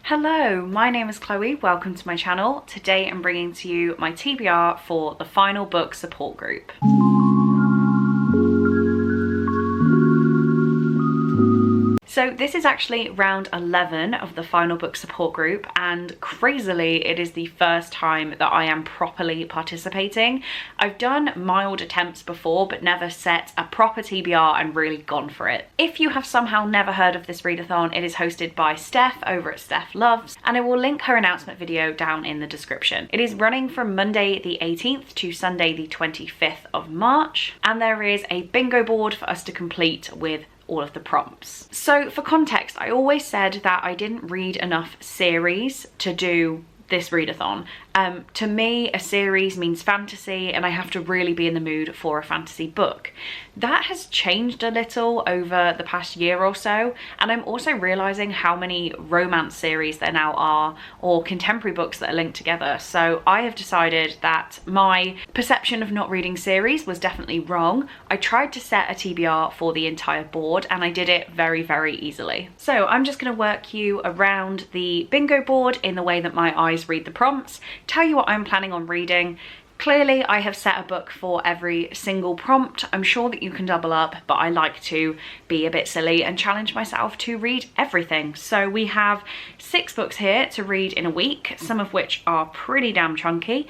Hello, my name is Chloe, welcome to my channel. Today I'm bringing to you my TBR for the final book support group. So this is actually round 11 of the final book support group, and crazily it is the first time that I am properly participating. I've done mild attempts before but never set a proper TBR and really gone for it. If you have somehow never heard of this readathon, it is hosted by Steph over at Steph Loves, and I will link her announcement video down in the description. It is running from Monday the 18th to Sunday the 25th of March, and there is a bingo board for us to complete with all of the prompts. So for context, I always said that I didn't read enough series to do this readathon. To me, a series means fantasy, and I have to really be in the mood for a fantasy book. That has changed a little over the past year or so, and I'm also realizing how many romance series there now are, or contemporary books that are linked together. So I have decided that my perception of not reading series was definitely wrong. I tried to set a TBR for the entire board, and I did it very, very easily. So I'm just going to work you around the bingo board in the way that my eyes read the prompts, tell you what I'm planning on reading. Clearly I have set a book for every single prompt. I'm sure that you can double up, but I like to be a bit silly and challenge myself to read everything. So we have 6 books here to read in a week, some of which are pretty damn chunky,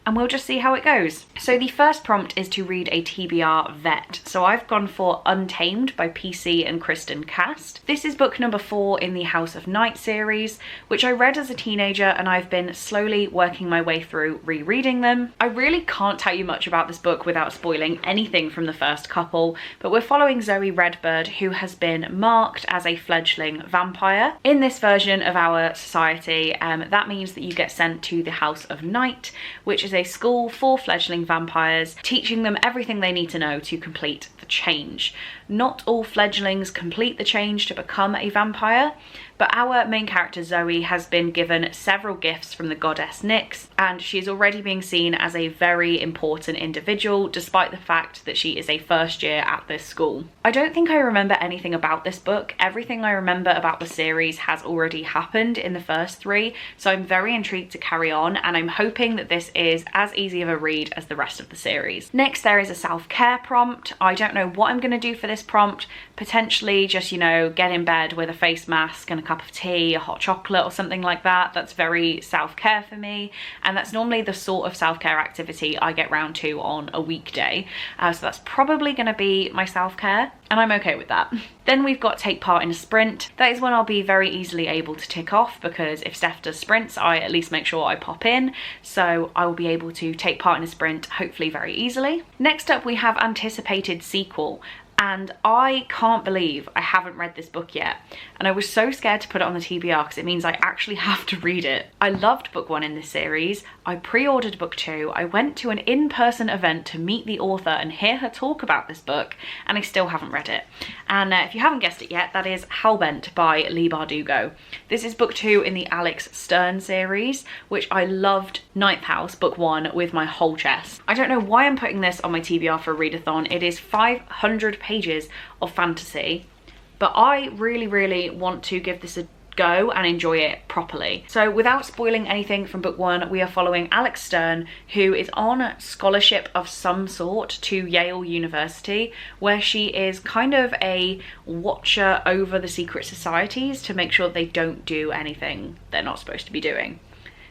and we'll just see how it goes. So the first prompt is to read a TBR Vet. So I've gone for Untamed by PC and Kristen Cast. This is book number 4 in the House of Night series, which I read as a teenager, and I've been slowly working my way through rereading them. I really can't tell you much about this book without spoiling anything from the first couple, but we're following Zoe Redbird, who has been marked as a fledgling vampire. In this version of our society, that means that you get sent to the House of Night, which is a school for fledgling vampires, teaching them everything they need to know to complete the change. Not all fledglings complete the change to become a vampire, but our main character Zoe has been given several gifts from the goddess Nyx, and she is already being seen as a very important individual despite the fact that she is a first year at this school. I don't think I remember anything about this book. Everything I remember about the series has already happened in the first 3, so I'm very intrigued to carry on, and I'm hoping that this is as easy of a read as the rest of the series. Next, there is a self-care prompt. I don't know what I'm going to do for this prompt. Potentially just, you know, get in bed with a face mask and a cup of tea, a hot chocolate or something like that. That's very self-care for me, and that's normally the sort of self-care activity I get round to on a weekday. So that's probably going to be my self-care, and I'm okay with that. Then we've got take part in a sprint. That is one I'll be very easily able to tick off, because if Steph does sprints, I at least make sure I pop in, so I will be able to take part in a sprint hopefully very easily. Next up we have anticipated sequel. And I can't believe I haven't read this book yet. And I was so scared to put it on the TBR because it means I actually have to read it. I loved book 1 in this series. I pre-ordered book 2. I went to an in-person event to meet the author and hear her talk about this book, and I still haven't read it. And if you haven't guessed it yet, that is Hellbent by Leigh Bardugo. This is book 2 in the Alex Stern series, which I loved Ninth House, book 1, with my whole chest. I don't know why I'm putting this on my TBR for a readathon. It is 500 pages of fantasy, but I really want to give this a go and enjoy it properly. So without spoiling anything from book 1, we are following Alex Stern, who is on scholarship of some sort to Yale University, where she is kind of a watcher over the secret societies to make sure they don't do anything they're not supposed to be doing.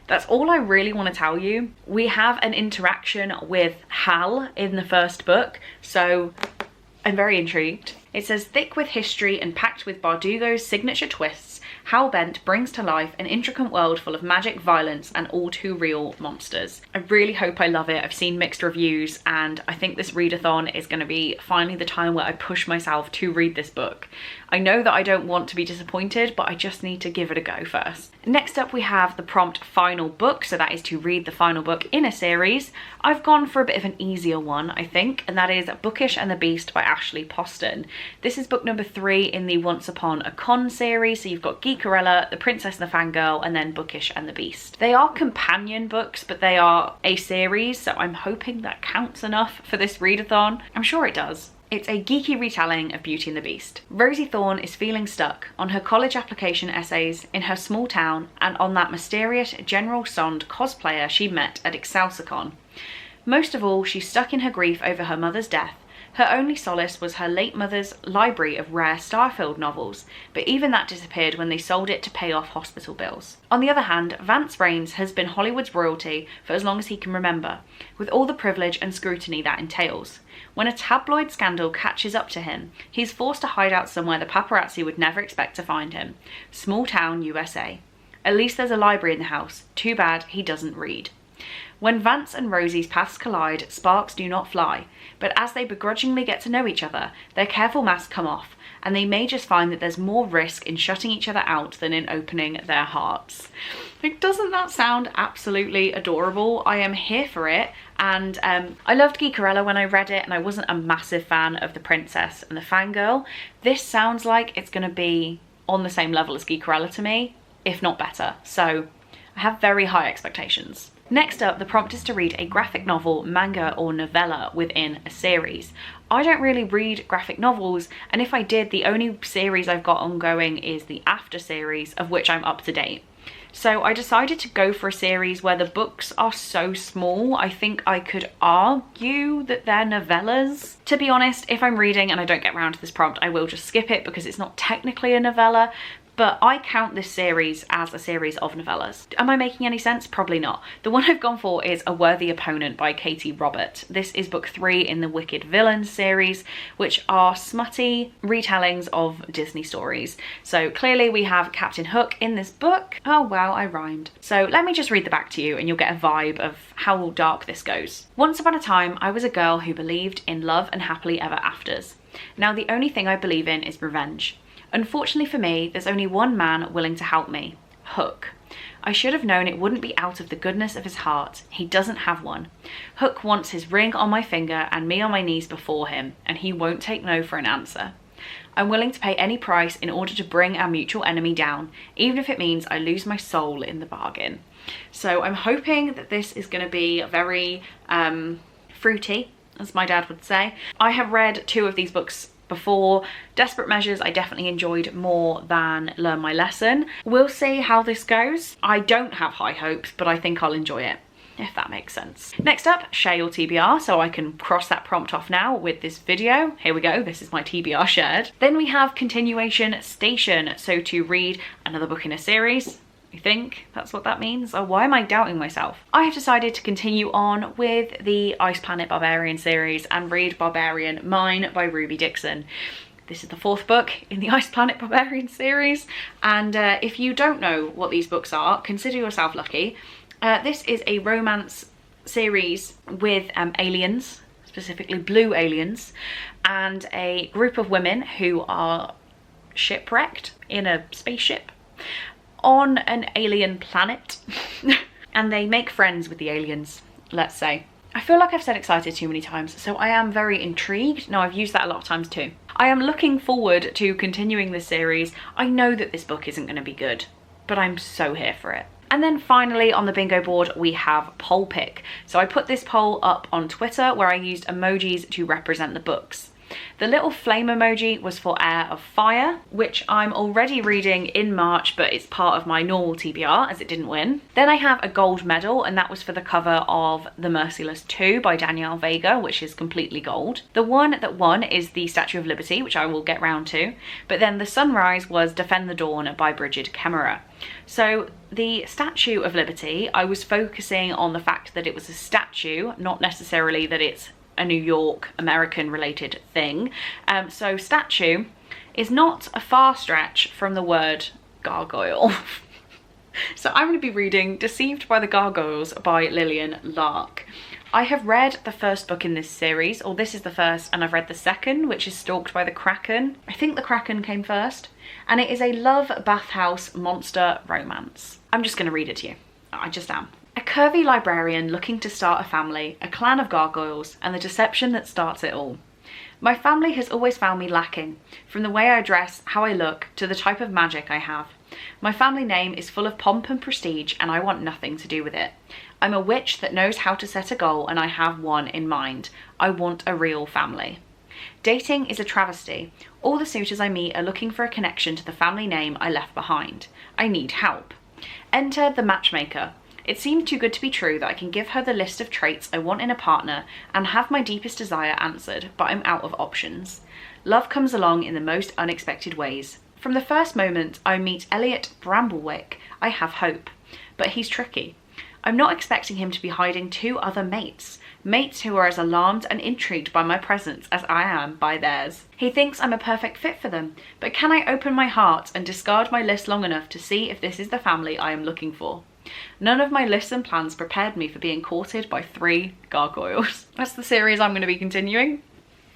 That's all I really want to tell you. We have an interaction with Hal in the first book, so I'm very intrigued. It says, thick with history and packed with Bardugo's signature twists, Hellbent brings to life an intricate world full of magic, violence, and all too real monsters. I really hope I love it. I've seen mixed reviews, and I think this readathon is going to be finally the time where I push myself to read this book. I know that I don't want to be disappointed, but I just need to give it a go first. Next up we have the prompt final book, so that is to read the final book in a series. I've gone for a bit of an easier one, I think, and that is Bookish and the Beast by Ashley Poston. This is book number 3 in the Once Upon a Con series, so you've got Geekerella, The Princess and the Fangirl, and then Bookish and the Beast. They are companion books, but they are a series, so I'm hoping that counts enough for this readathon. I'm sure it does. It's a geeky retelling of Beauty and the Beast. Rosie Thorne is feeling stuck on her college application essays, in her small town, and on that mysterious General Sond cosplayer she met at ExcelsiCon. Most of all, she's stuck in her grief over her mother's death. Her only solace was her late mother's library of rare Starfield novels, but even that disappeared when they sold it to pay off hospital bills. On the other hand, Vance Raines has been Hollywood's royalty for as long as he can remember, with all the privilege and scrutiny that entails. When a tabloid scandal catches up to him, he's forced to hide out somewhere the paparazzi would never expect to find him. Small town USA. At least there's a library in the house. Too bad he doesn't read. When Vance and Rosie's paths collide, sparks do not fly, but as they begrudgingly get to know each other, their careful masks come off, and they may just find that there's more risk in shutting each other out than in opening their hearts. Like, doesn't that sound absolutely adorable? I am here for it, and I loved Geekerella when I read it, and I wasn't a massive fan of the princess and the fangirl. This sounds like it's going to be on the same level as Geekerella to me, if not better, so I have very high expectations. Next up, the prompt is to read a graphic novel, manga, or novella within a series. I don't really read graphic novels, and if I did, the only series I've got ongoing is the After series, of which I'm up to date. So I decided to go for a series where the books are so small, I think I could argue that they're novellas. To be honest, if I'm reading and I don't get around to this prompt, I will just skip it because it's not technically a novella, but I count this series as a series of novellas. Am I making any sense? Probably not. The one I've gone for is A Worthy Opponent by Katie Robert. This is book 3 in the Wicked Villains series, which are smutty retellings of Disney stories. So clearly we have Captain Hook in this book. Oh wow, I rhymed. So let me just read the back to you and you'll get a vibe of how dark this goes. Once upon a time, I was a girl who believed in love and happily ever afters. Now the only thing I believe in is revenge. Unfortunately for me, there's only one man willing to help me, Hook. I should have known it wouldn't be out of the goodness of his heart. He doesn't have one. Hook wants his ring on my finger and me on my knees before him, and he won't take no for an answer. I'm willing to pay any price in order to bring our mutual enemy down, even if it means I lose my soul in the bargain. So I'm hoping that this is going to be very fruity, as my dad would say. I have read 2 of these books before. Desperate Measures I definitely enjoyed more than Learn My Lesson. We'll see how this goes. I don't have high hopes, but I think I'll enjoy it, if that makes sense. Next up, share your TBR, so I can cross that prompt off now with this video. Here we go, this is my TBR shared. Then we have Continuation Station, so to read another book in a series. I think that's what that means. Oh, why am I doubting myself? I have decided to continue on with the Ice Planet Barbarian series and read Barbarian Mine by Ruby Dixon. This is the 4th book in the Ice Planet Barbarian series, and if you don't know what these books are, consider yourself lucky. This is a romance series with aliens, specifically blue aliens, and a group of women who are shipwrecked in a spaceship on an alien planet and they make friends with the aliens, let's say. I feel like I've said excited too many times, so I am very intrigued. No, I've used that a lot of times too. I am looking forward to continuing this series. I know that this book isn't going to be good, but I'm so here for it. And then finally on the bingo board we have poll pick. So I put this poll up on Twitter where I used emojis to represent the books. The little flame emoji was for Heir of Fire, which I'm already reading in March, but it's part of my normal TBR as it didn't win. Then I have a gold medal, and that was for the cover of The Merciless 2 by Danielle Vega, which is completely gold. The one that won is the Statue of Liberty, which I will get round to, but then the sunrise was Defend the Dawn by Bridget Kemmerer. So the Statue of Liberty, I was focusing on the fact that it was a statue, not necessarily that it's a New York American related thing. So statue is not a far stretch from the word gargoyle. So I'm going to be reading Deceived by the Gargoyles by Lillian Lark. I have read the first book in this series, or this is the first, and I've read the second, which is Stalked by the Kraken. I think the Kraken came first, and it is a love bathhouse monster romance. I'm just going to read it to you. I just am. A curvy librarian looking to start a family, a clan of gargoyles, and the deception that starts it all. My family has always found me lacking, from the way I dress, how I look, to the type of magic I have. My family name is full of pomp and prestige, and I want nothing to do with it. I'm a witch that knows how to set a goal, and I have one in mind. I want a real family. Dating is a travesty. All the suitors I meet are looking for a connection to the family name I left behind. I need help. Enter the matchmaker. It seemed too good to be true that I can give her the list of traits I want in a partner and have my deepest desire answered, but I'm out of options. Love comes along in the most unexpected ways. From the first moment I meet Elliot Bramblewick, I have hope. But he's tricky. I'm not expecting him to be hiding 2 other mates who are as alarmed and intrigued by my presence as I am by theirs. He thinks I'm a perfect fit for them, but can I open my heart and discard my list long enough to see if this is the family I am looking for? None of my lists and plans prepared me for being courted by 3 gargoyles. That's the series I'm going to be continuing.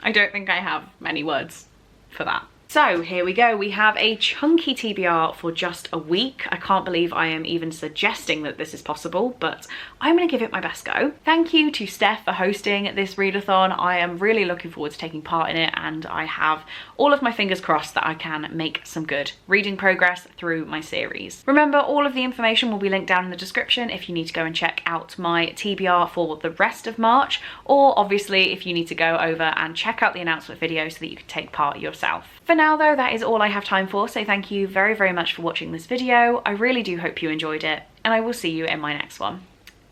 I don't think I have many words for that. So here we go, we have a chunky TBR for just a week. I can't believe I am even suggesting that this is possible, but I'm gonna give it my best go. Thank you to Steph for hosting this readathon. I am really looking forward to taking part in it, and I have all of my fingers crossed that I can make some good reading progress through my series. Remember, all of the information will be linked down in the description if you need to go and check out my TBR for the rest of March, or obviously if you need to go over and check out the announcement video so that you can take part yourself. For now though, that is all I have time for, so thank you very, very much for watching this video. I really do hope you enjoyed it, and I will see you in my next one.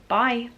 Bye!